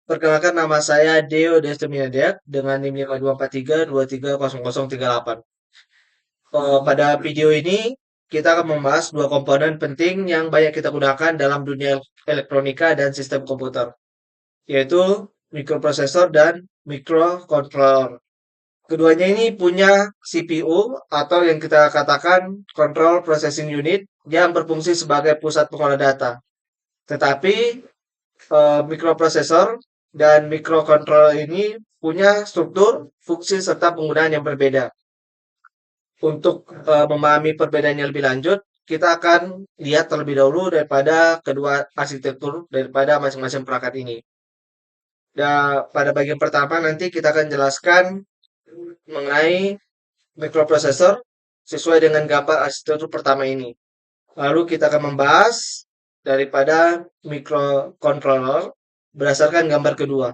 Perkenalkan nama saya Deo Destemiadeak dengan NIM 5243230038. Pada video ini kita akan membahas dua komponen penting yang banyak kita gunakan dalam dunia elektronika dan sistem komputer, yaitu mikroprosesor dan microcontroller. Keduanya ini punya CPU atau yang kita katakan Control Processing Unit yang berfungsi sebagai pusat pengolah data. Tetapi mikroprosesor dan microcontroller ini punya struktur, fungsi, serta penggunaan yang berbeda. Untuk memahami perbedaannya lebih lanjut, kita akan lihat terlebih dahulu daripada kedua arsitektur daripada masing-masing perangkat ini. Dan pada bagian pertama nanti kita akan jelaskan mengenai mikroprosesor sesuai dengan gambar arsitektur pertama ini. Lalu kita akan membahas daripada microcontroller berdasarkan gambar kedua.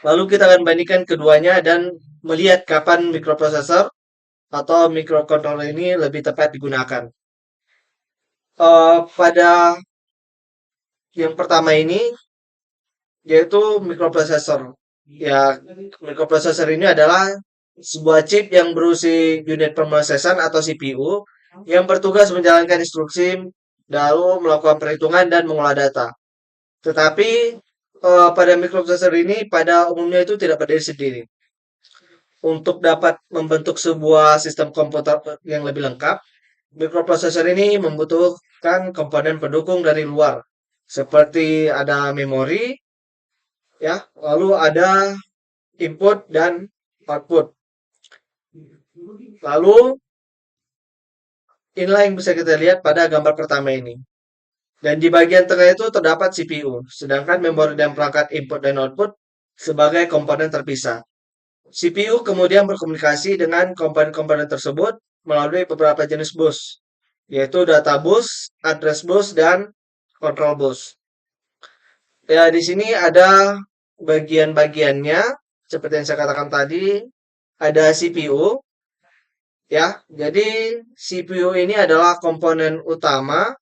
Lalu kita akan bandingkan keduanya dan melihat kapan mikroprosesor atau microcontroller ini lebih tepat digunakan. Pada yang pertama ini yaitu mikroprosesor. Ya, mikroprosesor ini adalah sebuah chip yang berisi unit pemrosesan atau CPU yang bertugas menjalankan instruksi lalu melakukan perhitungan dan mengolah data. Tetapi pada mikroprosesor ini pada umumnya itu tidak berdiri sendiri. Untuk dapat membentuk sebuah sistem komputer yang lebih lengkap, mikroprosesor ini membutuhkan komponen pendukung dari luar, seperti ada memori, ya, lalu ada input dan output. Lalu inilah yang bisa kita lihat pada gambar pertama ini. Dan di bagian tengah itu terdapat CPU, sedangkan memori dan perangkat input dan output sebagai komponen terpisah. CPU kemudian berkomunikasi dengan komponen-komponen tersebut melalui beberapa jenis bus, yaitu data bus, address bus, dan control bus. Ya, di sini ada bagian-bagiannya, seperti yang saya katakan tadi, ada CPU, ya. Jadi CPU ini adalah komponen utama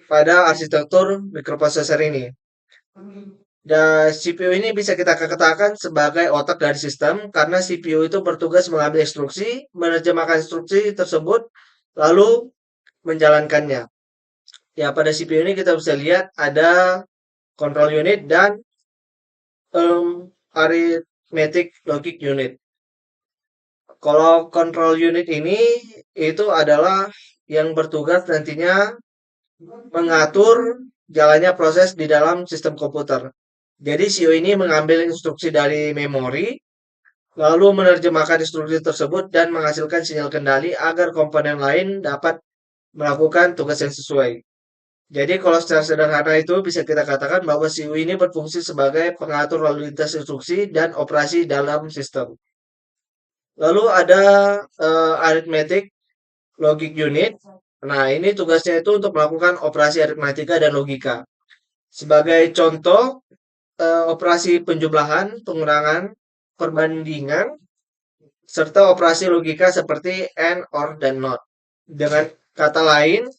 pada arsitektur mikroprosesor ini. Dan CPU ini bisa kita katakan sebagai otak dari sistem karena CPU itu bertugas mengambil instruksi, menerjemahkan instruksi tersebut, lalu menjalankannya. Ya, pada CPU ini kita bisa lihat ada control unit dan arithmetic logic unit. Kalau control unit ini itu adalah yang bertugas nantinya mengatur jalannya proses di dalam sistem komputer. Jadi CPU ini mengambil instruksi dari memori, lalu menerjemahkan instruksi tersebut dan menghasilkan sinyal kendali agar komponen lain dapat melakukan tugas yang sesuai. Jadi kalau secara sederhana itu bisa kita katakan bahwa CPU ini berfungsi sebagai pengatur lalu lintas instruksi dan operasi dalam sistem. Lalu ada arithmetic logic unit. Nah, ini tugasnya itu untuk melakukan operasi aritmatika dan logika. Sebagai contoh, operasi penjumlahan, pengurangan, perbandingan, serta operasi logika seperti AND, OR, dan NOT. Dengan kata lain,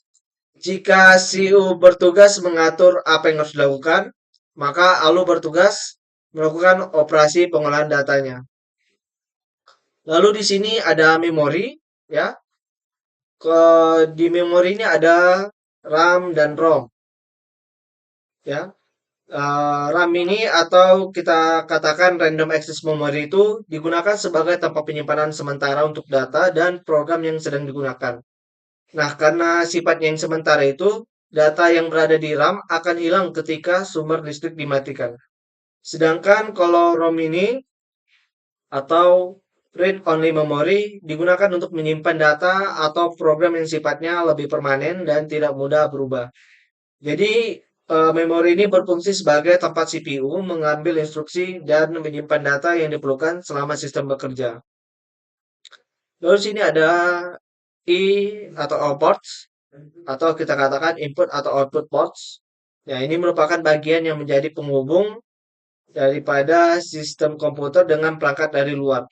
jika CU bertugas mengatur apa yang harus dilakukan, maka ALU bertugas melakukan operasi pengolahan datanya. Lalu di sini ada memori, ya. Di memori ini ada RAM dan ROM, ya. RAM ini atau kita katakan random access memory itu digunakan sebagai tempat penyimpanan sementara untuk data dan program yang sedang digunakan. Nah, karena sifatnya yang sementara itu, data yang berada di RAM akan hilang ketika sumber listrik dimatikan. Sedangkan kalau ROM ini atau read only memory digunakan untuk menyimpan data atau program yang sifatnya lebih permanen dan tidak mudah berubah. Jadi memori ini berfungsi sebagai tempat CPU mengambil instruksi dan menyimpan data yang diperlukan selama sistem bekerja. Lalu sini ada I atau all ports atau kita katakan input atau output ports. Ya, ini merupakan bagian yang menjadi penghubung daripada sistem komputer dengan perangkat dari luar.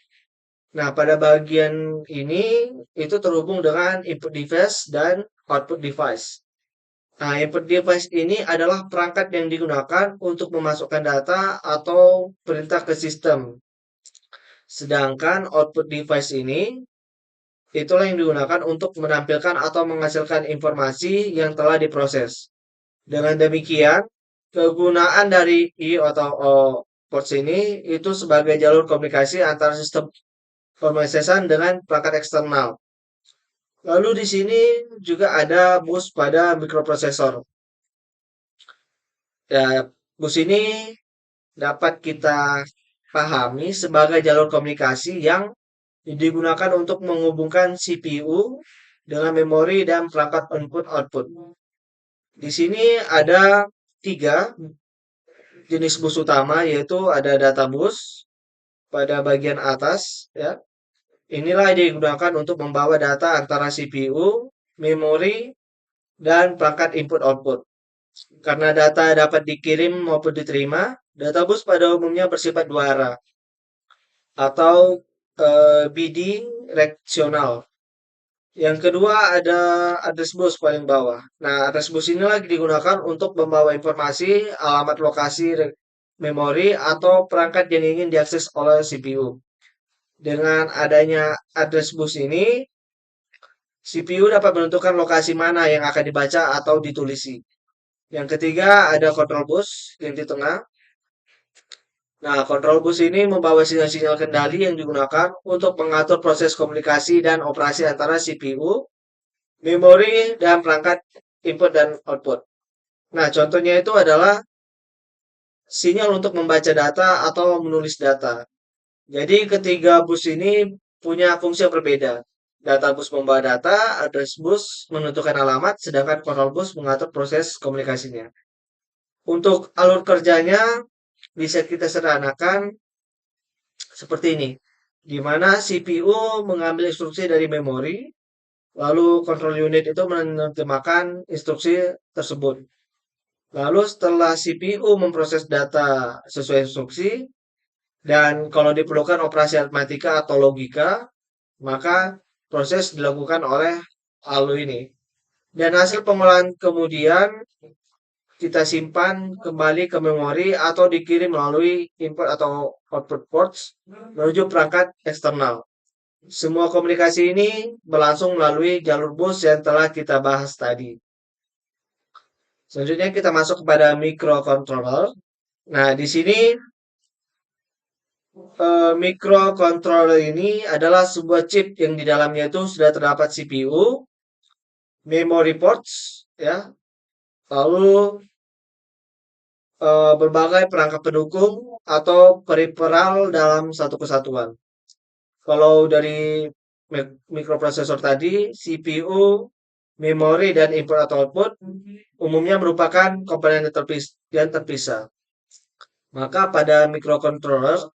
Nah, pada bagian ini itu terhubung dengan input device dan output device. Nah, input device ini adalah perangkat yang digunakan untuk memasukkan data atau perintah ke sistem. Sedangkan output device ini itulah yang digunakan untuk menampilkan atau menghasilkan informasi yang telah diproses. Dengan demikian, kegunaan dari I atau O ports ini itu sebagai jalur komunikasi antara sistem pemrosesan dengan perangkat eksternal. Lalu di sini juga ada bus pada mikroprosesor. Ya, bus ini dapat kita pahami sebagai jalur komunikasi yang digunakan untuk menghubungkan CPU dengan memori dan perangkat input-output. Di sini ada tiga jenis bus utama, yaitu ada data bus pada bagian atas, ya. Inilah yang digunakan untuk membawa data antara CPU, memori, dan perangkat input-output. Karena data dapat dikirim maupun diterima, data bus pada umumnya bersifat dua arah atau bidireksional. Yang kedua ada address bus paling bawah. Nah, address bus ini lagi digunakan untuk membawa informasi, alamat lokasi memori atau perangkat yang ingin diakses oleh CPU. Dengan adanya address bus ini, CPU dapat menentukan lokasi mana yang akan dibaca atau ditulisi. Yang ketiga ada control bus yang di tengah. Nah, control bus ini membawa sinyal-sinyal kendali yang digunakan untuk mengatur proses komunikasi dan operasi antara CPU, memori, dan perangkat input dan output. Nah, contohnya itu adalah sinyal untuk membaca data atau menulis data. Jadi ketiga bus ini punya fungsi yang berbeda. Data bus membawa data, address bus menentukan alamat, sedangkan control bus mengatur proses komunikasinya. Untuk alur kerjanya bisa kita sederhanakan seperti ini, di mana CPU mengambil instruksi dari memori, lalu control unit itu menerjemahkan instruksi tersebut. Lalu setelah CPU memproses data sesuai instruksi, dan kalau diperlukan operasi aritmatika atau logika, maka proses dilakukan oleh ALU ini. Dan hasil pengolahan kemudian kita simpan kembali ke memori atau dikirim melalui input atau output ports menuju perangkat eksternal. Semua komunikasi ini berlangsung melalui jalur bus yang telah kita bahas tadi. Selanjutnya kita masuk kepada microcontroller. Nah, di sini microcontroller ini adalah sebuah chip yang di dalamnya itu sudah terdapat CPU, memory ports, ya, lalu berbagai perangkat pendukung atau periperal dalam satu kesatuan. Kalau dari mikroprosesor tadi, CPU, memori, dan input atau output umumnya merupakan komponen yang terpisah. Maka pada microcontroller,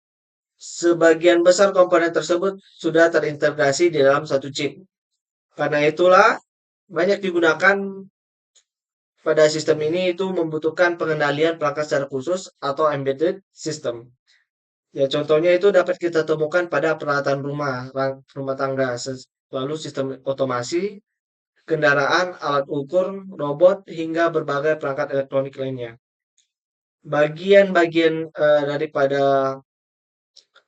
sebagian besar komponen tersebut sudah terintegrasi di dalam satu chip. Karena itulah banyak digunakan pada sistem ini itu membutuhkan pengendalian perangkat secara khusus atau embedded system. Ya, contohnya itu dapat kita temukan pada peralatan rumah tangga, lalu sistem otomasi, kendaraan, alat ukur, robot, hingga berbagai perangkat elektronik lainnya. Bagian-bagian daripada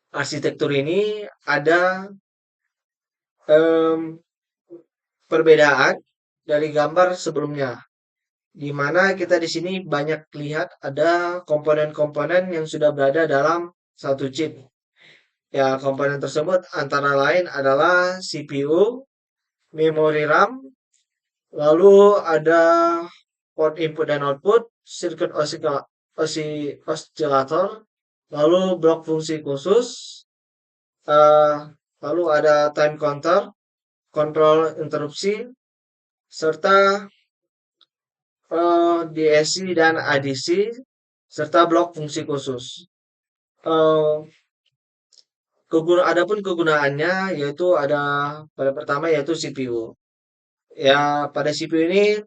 arsitektur ini ada em, perbedaan dari gambar sebelumnya, di mana kita di sini banyak lihat ada komponen-komponen yang sudah berada dalam satu chip. Ya, komponen tersebut antara lain adalah CPU, memori RAM, lalu ada port input dan output, circuit oscillator, lalu blok fungsi khusus, eh, lalu ada time counter, kontrol interupsi, serta DSC dan ADC, serta blok fungsi khusus. Eh, Adapun kegunaannya yaitu ada pada pertama yaitu CPU. Ya, pada CPU ini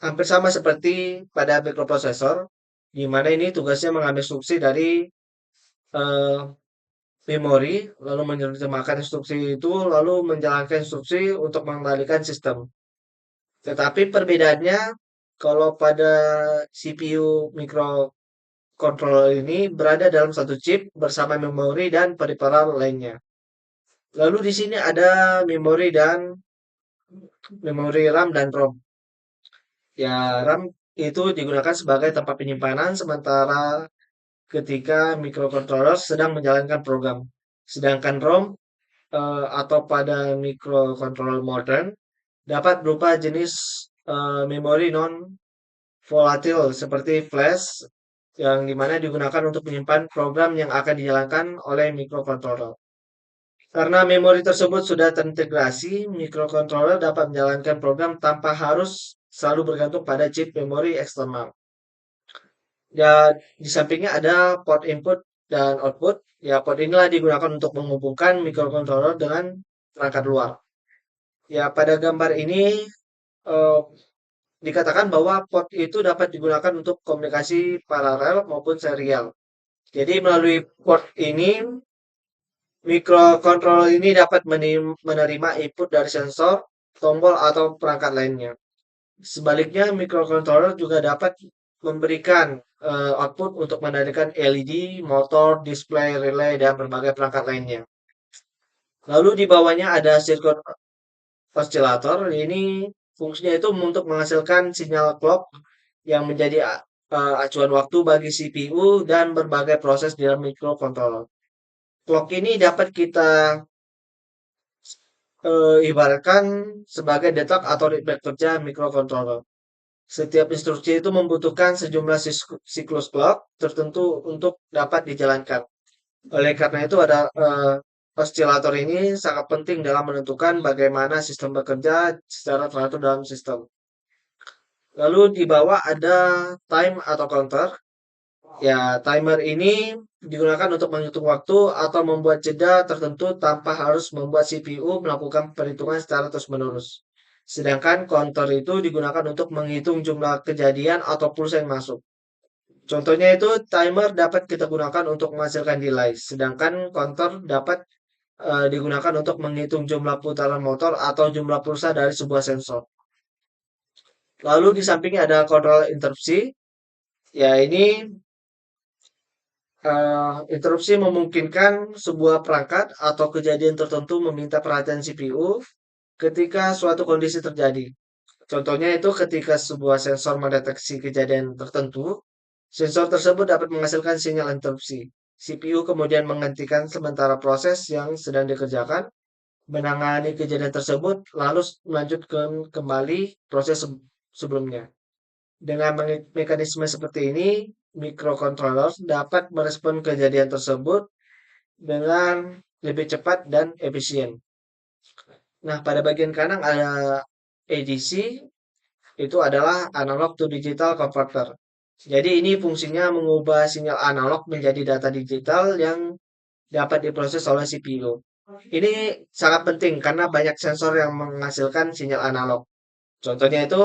hampir sama seperti pada mikroprosesor, di mana ini tugasnya mengambil instruksi dari eh, memori, lalu menerjemahkan instruksi itu, lalu menjalankan instruksi untuk mengendalikan sistem. Tetapi perbedaannya Kalau pada CPU microcontroller ini berada dalam satu chip bersama memori dan peripheral lainnya. Lalu di sini ada memori dan memori RAM dan ROM. Ya, RAM itu digunakan sebagai tempat penyimpanan sementara ketika microcontroller sedang menjalankan program. Sedangkan ROM atau pada microcontroller modern dapat berupa jenis memori non volatil seperti flash yang dimana digunakan untuk menyimpan program yang akan dijalankan oleh microcontroller. Karena memori tersebut sudah terintegrasi, microcontroller dapat menjalankan program tanpa harus selalu bergantung pada chip memori eksternal. Ya, di sampingnya ada port input dan output. Ya, port inilah digunakan untuk menghubungkan microcontroller dengan perangkat luar. Ya, pada gambar ini eh, dikatakan bahwa port itu dapat digunakan untuk komunikasi paralel maupun serial. Jadi melalui port ini, microcontroller ini dapat menerima input dari sensor, tombol, atau perangkat lainnya. Sebaliknya, microcontroller juga dapat memberikan output untuk mengendalikan LED, motor, display, relay, dan berbagai perangkat lainnya. Lalu di bawahnya ada sirkuit oscillator. Ini fungsinya itu untuk menghasilkan sinyal clock yang menjadi acuan waktu bagi CPU dan berbagai proses di dalam microcontroller. Clock ini dapat kita ibaratkan sebagai detak atau ritme kerja microcontroller. Setiap instruksi itu membutuhkan sejumlah siklus clock tertentu untuk dapat dijalankan. Oleh karena itu ada oscillator ini sangat penting dalam menentukan bagaimana sistem bekerja secara teratur dalam sistem. Lalu di bawah ada time atau counter. Ya, timer ini digunakan untuk menghitung waktu atau membuat jeda tertentu tanpa harus membuat CPU melakukan perhitungan secara terus-menerus. Sedangkan counter itu digunakan untuk menghitung jumlah kejadian atau pulsa yang masuk. Contohnya itu timer dapat kita gunakan untuk menghasilkan delay, sedangkan counter dapat digunakan untuk menghitung jumlah putaran motor atau jumlah pulsa dari sebuah sensor. Lalu di sampingnya ada control interrupsi. Ya, ini interupsi memungkinkan sebuah perangkat atau kejadian tertentu meminta perhatian CPU ketika suatu kondisi terjadi. Contohnya itu ketika sebuah sensor mendeteksi kejadian tertentu, sensor tersebut dapat menghasilkan sinyal interupsi. CPU kemudian menghentikan sementara proses yang sedang dikerjakan, menangani kejadian tersebut, lalu melanjutkan kembali proses sebelumnya. Dengan mekanisme seperti ini, microcontroller dapat merespon kejadian tersebut dengan lebih cepat dan efisien. Nah, pada bagian kanan ada ADC, itu adalah analog to digital converter. Jadi ini fungsinya mengubah sinyal analog menjadi data digital yang dapat diproses oleh CPU. Ini sangat penting karena banyak sensor yang menghasilkan sinyal analog. Contohnya itu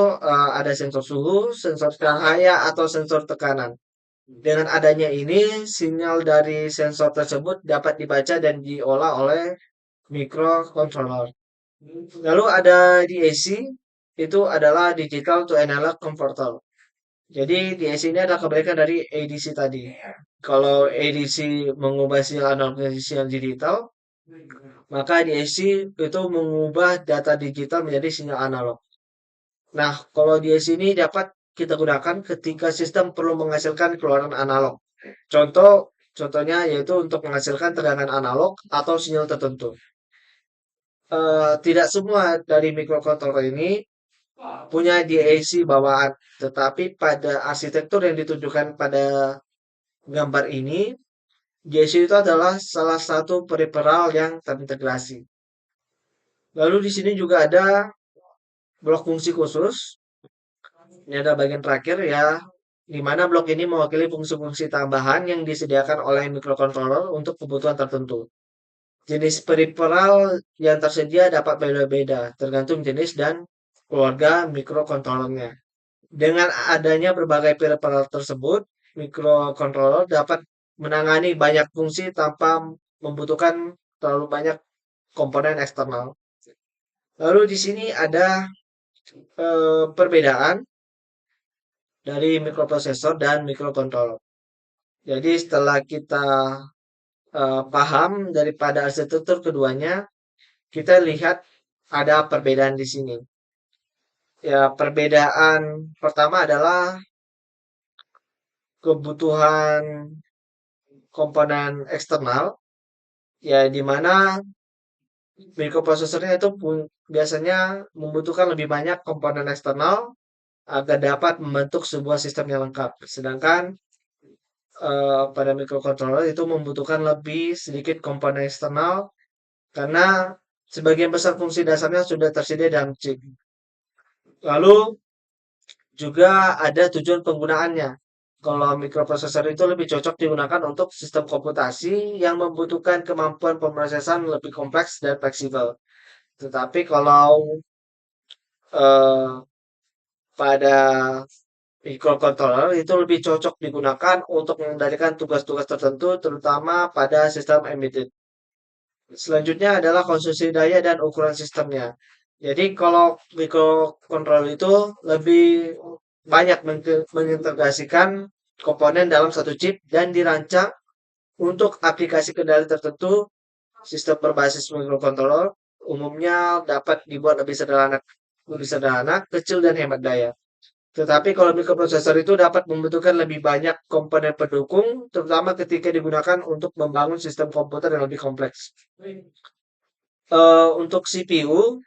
ada sensor suhu, sensor cahaya, atau sensor tekanan. Dengan adanya ini, sinyal dari sensor tersebut dapat dibaca dan diolah oleh microcontroller. Lalu ada DAC, itu adalah digital to analog converter. Jadi DAC ini adalah kebalikan dari ADC tadi. Kalau ADC mengubah sinyal analog menjadi sinyal digital, maka DAC itu mengubah data digital menjadi sinyal analog. Nah, kalau DAC ini dapat kita gunakan ketika sistem perlu menghasilkan keluaran analog. Contohnya yaitu untuk menghasilkan tegangan analog atau sinyal tertentu. Tidak semua dari microcontroller ini punya DAC bawaan, tetapi pada arsitektur yang ditunjukkan pada gambar ini, DAC itu adalah salah satu peripheral yang terintegrasi. Lalu di sini juga ada blok fungsi khusus. Ini ada bagian terakhir ya, di mana blok ini mewakili fungsi-fungsi tambahan yang disediakan oleh microcontroller untuk kebutuhan tertentu. Jenis peripheral yang tersedia dapat beda-beda, tergantung jenis dan keluarga microcontrollernya. Dengan adanya berbagai peripheral tersebut, microcontroller dapat menangani banyak fungsi tanpa membutuhkan terlalu banyak komponen eksternal. Lalu di sini ada perbedaan. dari mikroprosesor dan mikrokontroler. Jadi setelah kita paham daripada arsitektur keduanya, kita lihat ada perbedaan di sini. Ya, perbedaan pertama adalah kebutuhan komponen eksternal, ya di mana mikroprosesornya itu biasanya membutuhkan lebih banyak komponen eksternal agar dapat membentuk sebuah sistem yang lengkap. Sedangkan pada microcontroller itu membutuhkan lebih sedikit komponen eksternal karena sebagian besar fungsi dasarnya sudah tersedia dalam chip. Lalu juga ada tujuan penggunaannya. Kalau mikroprosesor itu lebih cocok digunakan untuk sistem komputasi yang membutuhkan kemampuan pemrosesan lebih kompleks dan fleksibel. Tetapi kalau eh, pada microcontroller itu lebih cocok digunakan untuk mengendalikan tugas-tugas tertentu, terutama pada sistem embedded. Selanjutnya adalah konsumsi daya dan ukuran sistemnya. Jadi kalau microcontroller itu lebih banyak mengintegrasikan komponen dalam satu chip dan dirancang untuk aplikasi kendali tertentu. Sistem berbasis microcontroller umumnya dapat dibuat lebih sederhana, kecil dan hemat daya. Tetapi kalau mikroprosesor itu dapat membutuhkan lebih banyak komponen pendukung, terutama ketika digunakan untuk membangun sistem komputer yang lebih kompleks. Untuk CPU,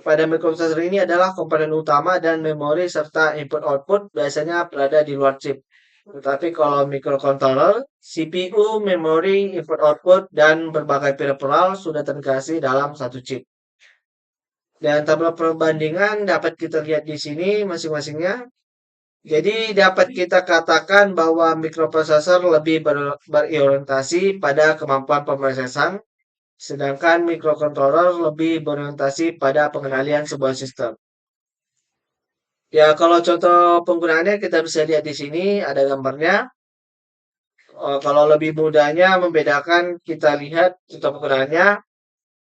pada mikroprosesor ini adalah komponen utama dan memori serta input-output biasanya berada di luar chip. Tetapi kalau microcontroller, CPU, memori, input-output, dan berbagai peripheral sudah terintegrasi dalam satu chip. Dan tabel perbandingan dapat kita lihat di sini masing-masingnya. Jadi dapat kita katakan bahwa mikroprosesor lebih berorientasi pada kemampuan pemrosesan, sedangkan mikrocontroller lebih berorientasi pada pengendalian sebuah sistem. Ya, kalau contoh penggunaannya kita bisa lihat di sini ada gambarnya. Kalau lebih mudahnya membedakan, kita lihat contoh penggunaannya.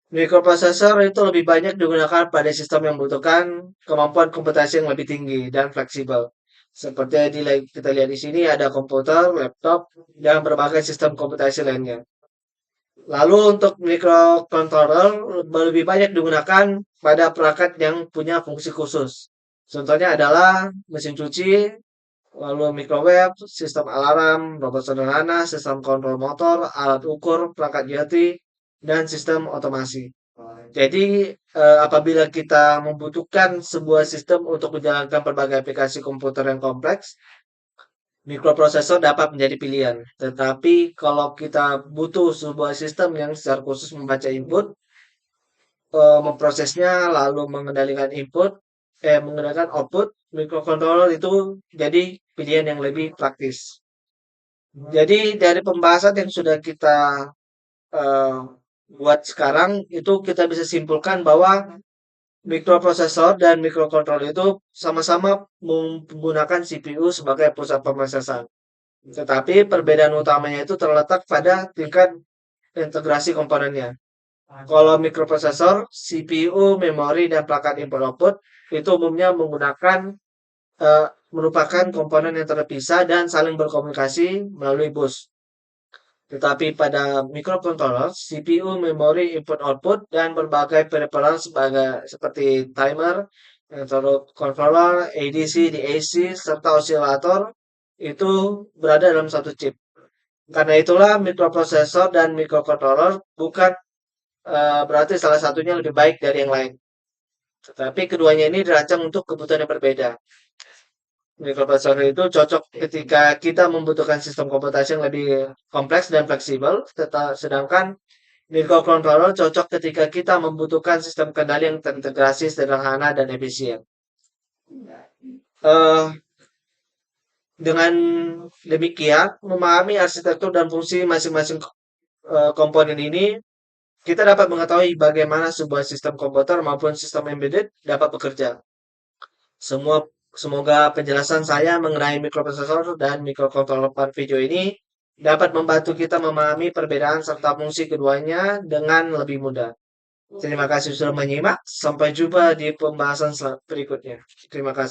Mikroprosesor itu lebih banyak digunakan pada sistem yang membutuhkan kemampuan komputasi yang lebih tinggi dan fleksibel. Seperti yang kita lihat di sini ada komputer, laptop, dan berbagai sistem komputasi lainnya. Lalu untuk microcontroller lebih banyak digunakan pada perangkat yang punya fungsi khusus. Contohnya adalah mesin cuci, lalu microwave, sistem alarm, robot sederhana, sistem kontrol motor, alat ukur, perangkat IoT, dan sistem otomasi. Jadi, apabila kita membutuhkan sebuah sistem untuk menjalankan berbagai aplikasi komputer yang kompleks, mikroprosesor dapat menjadi pilihan. Tetapi kalau kita butuh sebuah sistem yang secara khusus membaca input, memprosesnya, lalu mengendalikan output, microcontroller itu jadi pilihan yang lebih praktis. Jadi dari pembahasan yang sudah kita eh, buat sekarang, itu kita bisa simpulkan bahwa mikroprosesor dan mikrokontroller itu sama-sama menggunakan CPU sebagai pusat pemrosesan. Tetapi perbedaan utamanya itu terletak pada tingkat integrasi komponennya. Kalau mikroprosesor, CPU, memori, dan perangkat input output itu umumnya merupakan komponen yang terpisah dan saling berkomunikasi melalui bus. Tetapi pada microcontroller, CPU, memori, input output, dan berbagai peripheral seperti timer, controller, ADC, DAC, serta osilator itu berada dalam satu chip. Karena itulah mikroprosesor dan microcontroller bukan berarti salah satunya lebih baik dari yang lain. Tetapi keduanya ini dirancang untuk kebutuhan yang berbeda. Mikroprosesor itu cocok ketika kita membutuhkan sistem komputasi yang lebih kompleks dan fleksibel, sedangkan microcontroller cocok ketika kita membutuhkan sistem kendali yang terintegrasi, sederhana, dan efisien. Eh, dengan demikian, memahami arsitektur dan fungsi masing-masing komponen ini, kita dapat mengetahui bagaimana sebuah sistem komputer maupun sistem embedded dapat bekerja. Semoga penjelasan saya mengenai mikroprosesor dan mikrocontroller pada video ini dapat membantu kita memahami perbedaan serta fungsi keduanya dengan lebih mudah. Terima kasih sudah menyimak. Sampai jumpa di pembahasan berikutnya. Terima kasih.